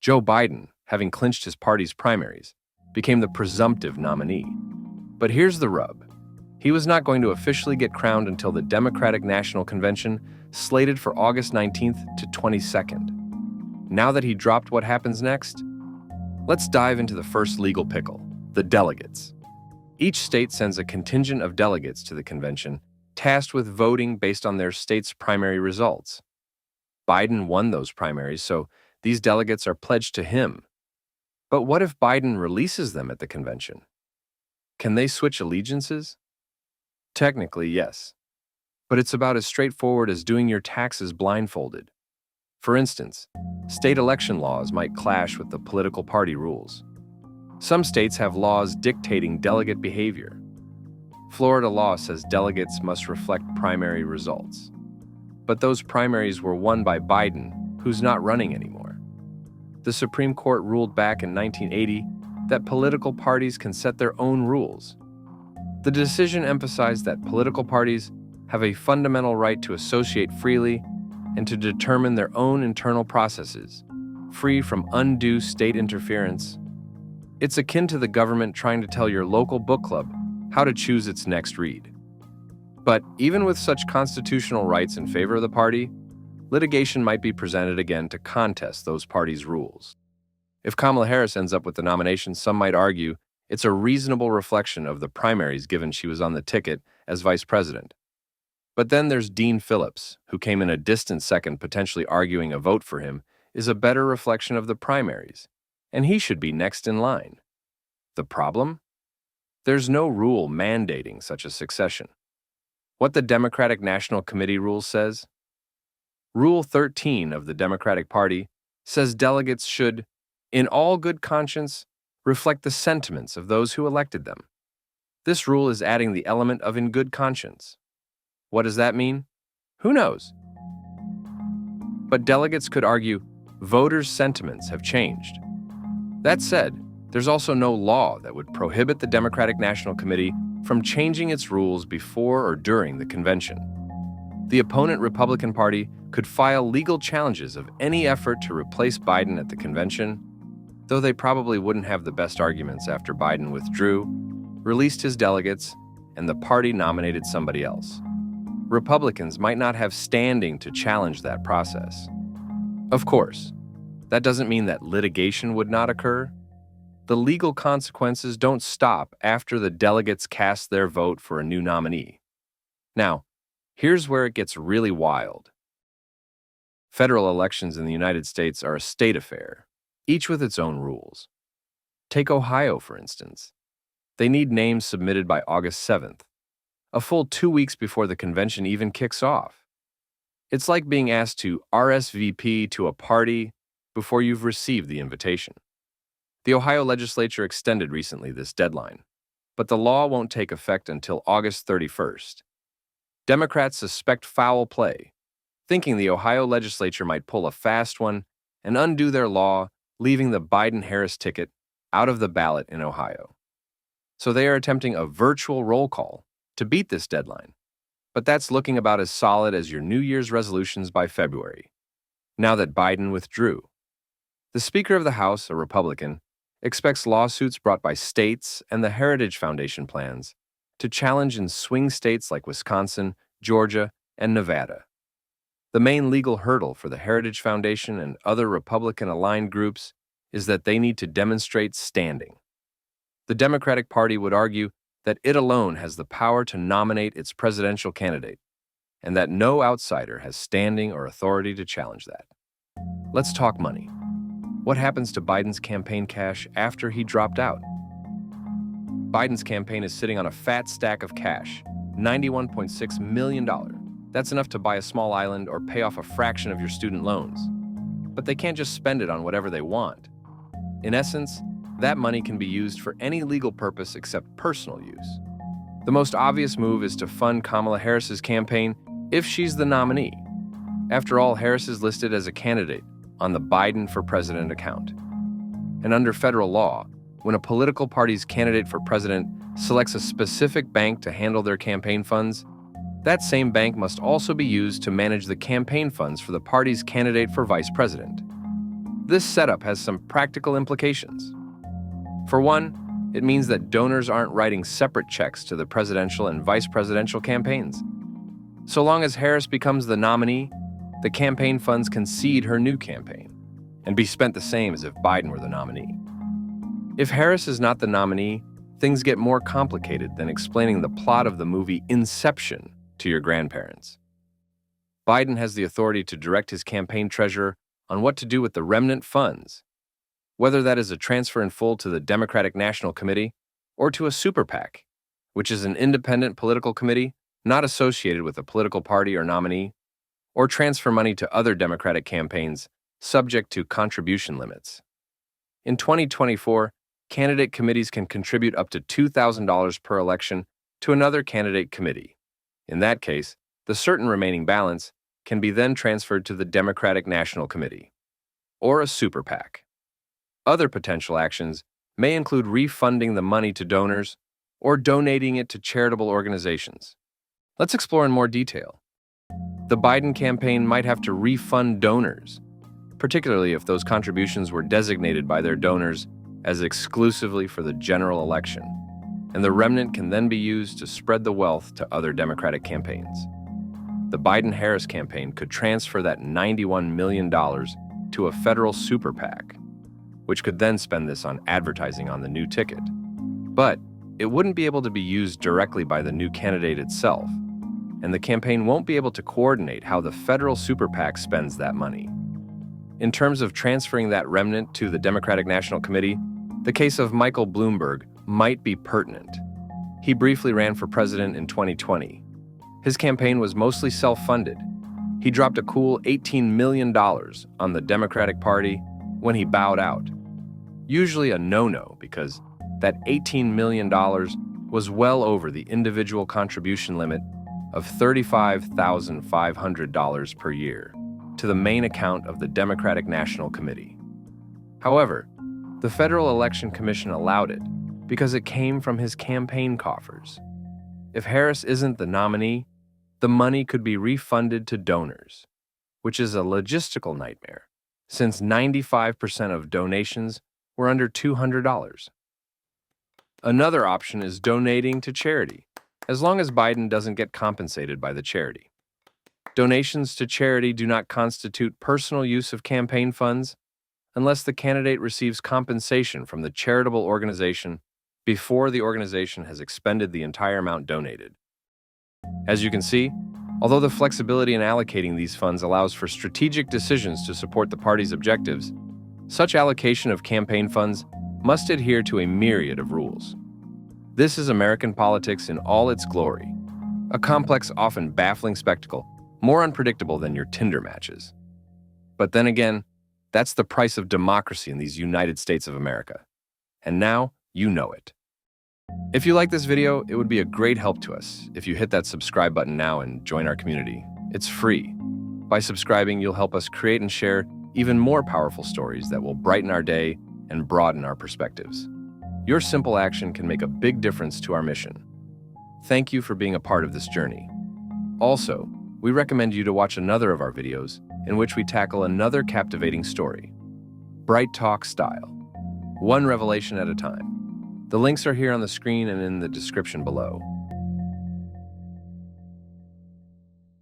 Joe Biden, having clinched his party's primaries, became the presumptive nominee. But here's the rub. He was not going to officially get crowned until the Democratic National Convention, slated for August 19th to 22nd. Now that he dropped, what happens next? Let's dive into the first legal pickle, the delegates. Each state sends a contingent of delegates to the convention, tasked with voting based on their state's primary results. Biden won those primaries, so these delegates are pledged to him. But what if Biden releases them at the convention? Can they switch allegiances? Technically, yes. But it's about as straightforward as doing your taxes blindfolded. For instance, state election laws might clash with the political party rules. Some states have laws dictating delegate behavior. Florida law says delegates must reflect primary results. But those primaries were won by Biden, who's not running anymore. The Supreme Court ruled back in 1980 that political parties can set their own rules. The decision emphasized that political parties have a fundamental right to associate freely and to determine their own internal processes, free from undue state interference. It's akin to the government trying to tell your local book club how to choose its next read. But even with such constitutional rights in favor of the party, litigation might be presented again to contest those parties' rules. If Kamala Harris ends up with the nomination, some might argue it's a reasonable reflection of the primaries given she was on the ticket as vice president. But then there's Dean Phillips, who came in a distant second, potentially arguing a vote for him is a better reflection of the primaries, and he should be next in line. The problem? There's no rule mandating such a succession. What the Democratic National Committee rule says? Rule 13 of the Democratic Party says delegates should, in all good conscience, reflect the sentiments of those who elected them. This rule is adding the element of in good conscience. What does that mean? Who knows? But delegates could argue voters' sentiments have changed. That said, there's also no law that would prohibit the Democratic National Committee from changing its rules before or during the convention. The opponent Republican Party could file legal challenges of any effort to replace Biden at the convention, though they probably wouldn't have the best arguments after Biden withdrew, released his delegates, and the party nominated somebody else. Republicans might not have standing to challenge that process. Of course, that doesn't mean that litigation would not occur. The legal consequences don't stop after the delegates cast their vote for a new nominee. Now, here's where it gets really wild. Federal elections in the United States are a state affair, each with its own rules. Take Ohio, for instance. They need names submitted by August 7th, a full 2 weeks before the convention even kicks off. It's like being asked to RSVP to a party before you've received the invitation. The Ohio legislature extended recently this deadline, but the law won't take effect until August 31st. Democrats suspect foul play, thinking the Ohio legislature might pull a fast one and undo their law, leaving the Biden-Harris ticket out of the ballot in Ohio. So they are attempting a virtual roll call to beat this deadline, but that's looking about as solid as your New Year's resolutions by February, now that Biden withdrew. The Speaker of the House, a Republican, expects lawsuits brought by states and the Heritage Foundation plans to challenge in swing states like Wisconsin, Georgia, and Nevada. The main legal hurdle for the Heritage Foundation and other Republican-aligned groups is that they need to demonstrate standing. The Democratic Party would argue that it alone has the power to nominate its presidential candidate, and that no outsider has standing or authority to challenge that. Let's talk money. What happens to Biden's campaign cash after he dropped out? Biden's campaign is sitting on a fat stack of cash, $91.6 million. That's enough to buy a small island or pay off a fraction of your student loans. But they can't just spend it on whatever they want. In essence, that money can be used for any legal purpose except personal use. The most obvious move is to fund Kamala Harris's campaign if she's the nominee. After all, Harris is listed as a candidate on the Biden for President account. And under federal law, when a political party's candidate for president selects a specific bank to handle their campaign funds, that same bank must also be used to manage the campaign funds for the party's candidate for vice president. This setup has some practical implications. For one, it means that donors aren't writing separate checks to the presidential and vice presidential campaigns. So long as Harris becomes the nominee, the campaign funds can seed her new campaign and be spent the same as if Biden were the nominee. If Harris is not the nominee, things get more complicated than explaining the plot of the movie Inception to your grandparents. Biden has the authority to direct his campaign treasurer on what to do with the remnant funds, whether that is a transfer in full to the Democratic National Committee or to a super PAC, which is an independent political committee not associated with a political party or nominee, or transfer money to other Democratic campaigns subject to contribution limits. In 2024, candidate committees can contribute up to $2,000 per election to another candidate committee. In that case, the certain remaining balance can be then transferred to the Democratic National Committee, or a super PAC. Other potential actions may include refunding the money to donors or donating it to charitable organizations. Let's explore in more detail. The Biden campaign might have to refund donors, particularly if those contributions were designated by their donors as exclusively for the general election, and the remnant can then be used to spread the wealth to other Democratic campaigns. The Biden-Harris campaign could transfer that $91 million to a federal super PAC, which could then spend this on advertising on the new ticket. But it wouldn't be able to be used directly by the new candidate itself, and the campaign won't be able to coordinate how the federal super PAC spends that money. In terms of transferring that remnant to the Democratic National Committee, the case of Michael Bloomberg might be pertinent. He briefly ran for president in 2020. His campaign was mostly self-funded. He dropped a cool $18 million on the Democratic Party when he bowed out. Usually a no-no, because that $18 million was well over the individual contribution limit of $35,500 per year to the main account of the Democratic National Committee. However, the Federal Election Commission allowed it because it came from his campaign coffers. If Harris isn't the nominee, the money could be refunded to donors, which is a logistical nightmare, since 95% of donations were under $200. Another option is donating to charity, as long as Biden doesn't get compensated by the charity. Donations to charity do not constitute personal use of campaign funds unless the candidate receives compensation from the charitable organization before the organization has expended the entire amount donated. As you can see, although the flexibility in allocating these funds allows for strategic decisions to support the party's objectives, such allocation of campaign funds must adhere to a myriad of rules. This is American politics in all its glory, a complex, often baffling spectacle, more unpredictable than your Tinder matches. But then again, that's the price of democracy in these United States of America. And now, you know it. If you like this video, it would be a great help to us if you hit that subscribe button now and join our community. It's free. By subscribing, you'll help us create and share even more powerful stories that will brighten our day and broaden our perspectives. Your simple action can make a big difference to our mission. Thank you for being a part of this journey. Also, we recommend you to watch another of our videos in which we tackle another captivating story. Bright Talk style. One revelation at a time. The links are here on the screen and in the description below.